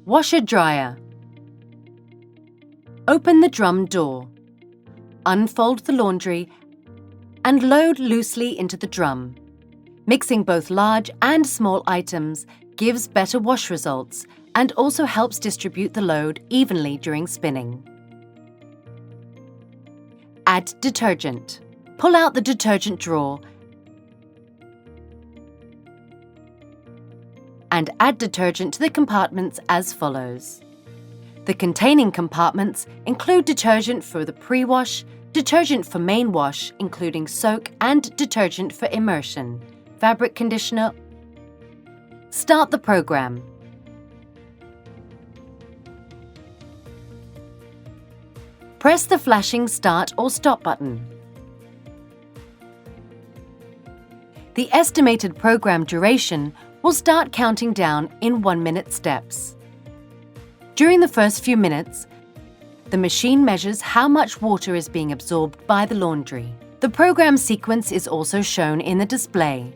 Washer-dryer. Open the drum door. Unfold the laundry and load loosely into the drum. Mixing both large and small items gives better wash results and also helps distribute the load evenly during spinning. Add detergent. Pull out the detergent drawer and add detergent to the compartments as follows. The containing compartments include detergent for the pre-wash, detergent for main wash, including soak, and detergent for immersion, fabric conditioner. Start the program. Press the flashing start or stop button. The estimated program duration will start counting down in 1-minute steps. During the first few minutes, the machine measures how much water is being absorbed by the laundry. The program sequence is also shown in the display.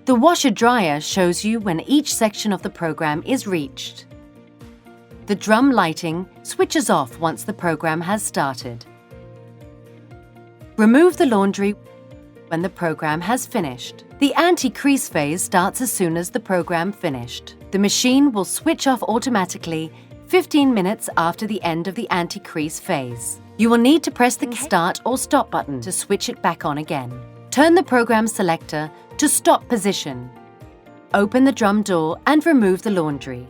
The washer-dryer shows you when each section of the program is reached. The drum lighting switches off once the program has started. Remove the laundry when the program has finished. The anti-crease phase starts as soon as the program finished. The machine will switch off automatically 15 minutes after the end of the anti-crease phase. You will need to press the start or stop button to switch it back on again. Turn the program selector to stop position. Open the drum door and remove the laundry.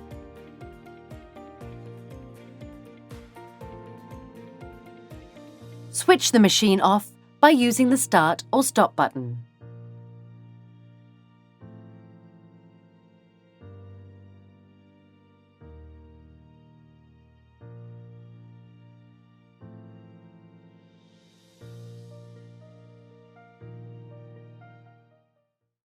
Switch the machine off by using the start or stop button.